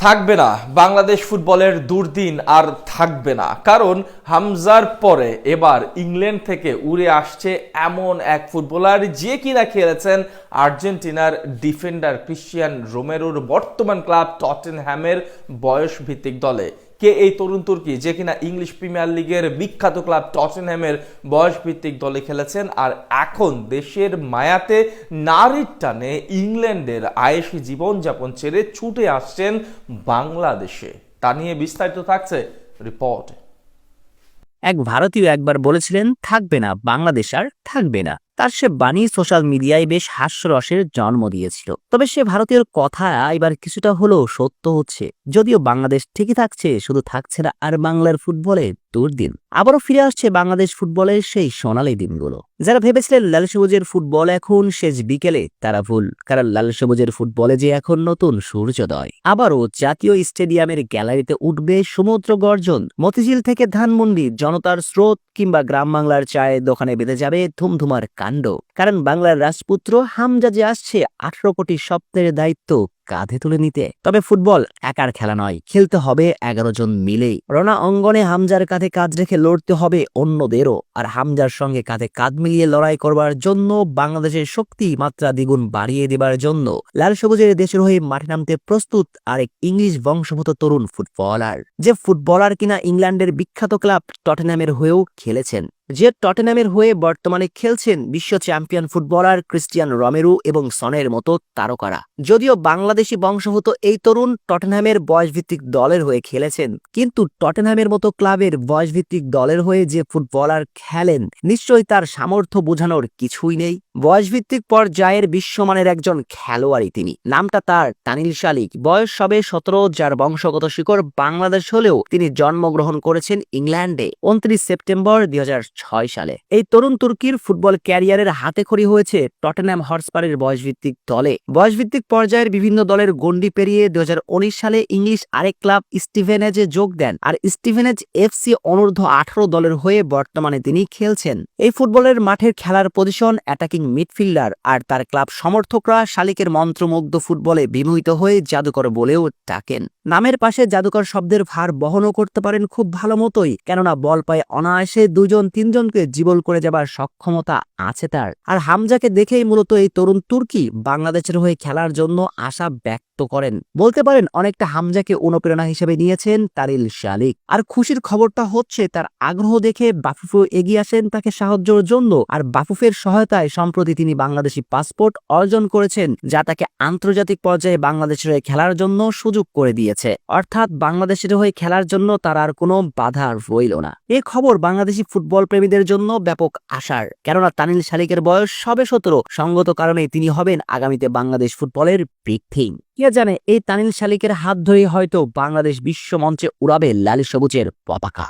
থাকবে না বাংলাদেশ ফুটবলের দুর্দিন আর থাকবে না, কারণ হামজার পরে এবার ইংল্যান্ড থেকে উড়ে আসছে এমন এক ফুটবলার যে কিনা খেলেছেন আর্জেন্টিনার ডিফেন্ডার ক্রিস্টিয়ান রোমেরোর বর্তমান ক্লাব টটেনহ্যামের বয়স ভিত্তিক দলে। কে এই তরুণ তুর্কি যে কিনা ইংলিশ প্রিমিয়ার লিগের বিখ্যাত ক্লাব টটেনহ্যামের বয়স ভিত্তিক দলে খেলেছেন আর এখন দেশের মায়াতে নারীর টানে ইংল্যান্ডের আয়েশি জীবনযাপন ছেড়ে ছুটে আসছেন বাংলাদেশে। তা নিয়ে বিস্তারিত থাকছে রিপোর্ট। এক ভারতীয় একবার বলেছিলেন, থাকবে না বাংলাদেশ আর থাকবে না। তার সে বাণী সোশ্যাল মিডিয়ায় বেশ হাস্যরসের জন্ম দিয়েছিল। তবে সে ভারতীয়র কথা এবার কিছুটা হলেও সত্য হচ্ছে। যদিও বাংলাদেশ ঠিকই থাকছে, শুধু থাকছে না আর বাংলার ফুটবলের দুর্দিন। আবারও ফিরে আসছে বাংলাদেশ ফুটবলের সেই সোনালী দিনগুলো। যারা ভেবেছিলেন লাল সবুজের ফুটবল এখন শেষ বিকেলে, তারা ভুল। কারণ লাল সবুজের ফুটবলে যে এখন নতুন সূর্যোদয়। আবারও জাতীয় স্টেডিয়ামের গ্যালারিতে উঠবে সমুদ্র গর্জন। মতিঝিল থেকে ধানমন্ডি জনতার স্রোত কিংবা গ্রাম বাংলার চায়ের দোকানে বেঁধে যাবে ধুমধুমার কাণ্ড। কারণ বাংলার রাজপুত্র হামজা যে আসছে 18 কোটি স্বপ্নের দায়িত্ব কাঁধে তুলে নিতে। তবে ফুটবল একার খেলা নয়, খেলতে হবে 11 জন মিলেই। রণা অঙ্গনে হামজার কাঁধে কাঁধ রেখে লড়তে হবে অন্যদেরও। আর হামজার সঙ্গে কাঁধে কাঁধ মিলিয়ে লড়াই করবার জন্য, বাংলাদেশের শক্তি মাত্রা দ্বিগুণ বাড়িয়ে দেবার জন্য লাল সবুজের দেশের হয়ে মাঠে নামতে প্রস্তুত আরেক ইংলিশ বংশোদ্ভূত তরুণ ফুটবলার, যে ফুটবলার কিনা ইংল্যান্ডের বিখ্যাত ক্লাব টটেনহ্যামের হয়েও খেলেছেন, যে টটেনহ্যামের হয়ে বর্তমানে খেলছেন বিশ্ব চ্যাম্পিয়ন ফুটবলার ক্রিস্টিয়ান রোমেরো এবং সনের মতো তারকারা। যদিও বাংলাদেশি বংশোদ্ভূত এই তরুণ টটেনহ্যামের বয়সভিত্তিক দলের হয়ে খেলেছেন, কিন্তু টটেনহ্যামের মতো ক্লাবের বয়সভিত্তিক দলের হয়ে যে ফুটবলার খেলেন, নিশ্চয়ই তার সামর্থ্য বোঝানোর কিছুই নেই। বয়সভিত্তিক পর্যায়ের বিশ্বমানের একজন খেলোয়াড়ই তিনি। নামটা তার তানিল শালিক, বয়স সবে 17, যার বংশগত শিকড় বাংলাদেশ হলেও তিনি জন্মগ্রহণ করেছেন ইংল্যান্ডে 29 সেপ্টেম্বর 2006 সালে। এই তরুণ তুর্কির ফুটবল ক্যারিয়ারের হাতেখড়ি হয়েছে টটেনহ্যাম হটস্পারের বয়সভিত্তিক দলে। বয়সভিত্তিক পর্যায়ের বিভিন্ন দলের গণ্ডি পেরিয়ে 2019 সালে ইংলিশ আরেক ক্লাব স্টিভেনেজে যোগ দেন। আর স্টিভেনেজ এফসি অনূর্ধ্ব 18 দলের হয়ে বর্তমানে তিনি খেলছেন। এই ফুটবলের মাঠের খেলার পজিশন অ্যাটাকিং মিডফিল্ডার। আর তার ক্লাব সমর্থকরা শালিকের মন্ত্রমুগ্ধ ফুটবলে বিমোহিত হয়ে জাদুকর বলেও ডাকেন। নামের পাশে জাদুকর শব্দের ভার বহনও করতে পারেন খুব ভালো মতোই, কেননা বল পায়ে অনায়াসে 2-3 জনকে জীবল করে যাবার সক্ষমতা আছে তার। আর হামজাকে দেখেই মূলত এই তরুণ তুর্কি বাংলাদেশের হয়ে খেলার জন্য আশা ব্যক্ত করেন। বলতে পারেন অনেকটা হামজাকে অনুপ্রেরণা হিসেবে নিয়েছেন তানিল শালিক। আর খুশির খবরটা হচ্ছে, তার আগ্রহ দেখে বাফুফও এগিয়ে আসেন তাকে সাহায্যের জন্য। আর বাফুফের সহায়তায় সম্প্রতি তিনি বাংলাদেশি পাসপোর্ট অর্জন করেছেন, যা তাকে আন্তর্জাতিক পর্যায়ে বাংলাদেশের হয়ে খেলার জন্য সুযোগ করে দিয়েছে। অর্থাৎ বাংলাদেশের হয়ে খেলার জন্য তার আর কোনো বাধা রইল না। এ খবর বাংলাদেশি ফুটবল প্রেমীদের জন্য ব্যাপক আশার, কেননা তানিল শালিকের বয়স সবে 17। সঙ্গত কারণে তিনি হবেন আগামীতে বাংলাদেশ ফুটবলের বিগ থিং। কে জানে, এই তানিল শালিকের হাত ধরেই হয়তো বাংলাদেশ বিশ্ব মঞ্চে উড়াবে লাল সবুজের পতাকা।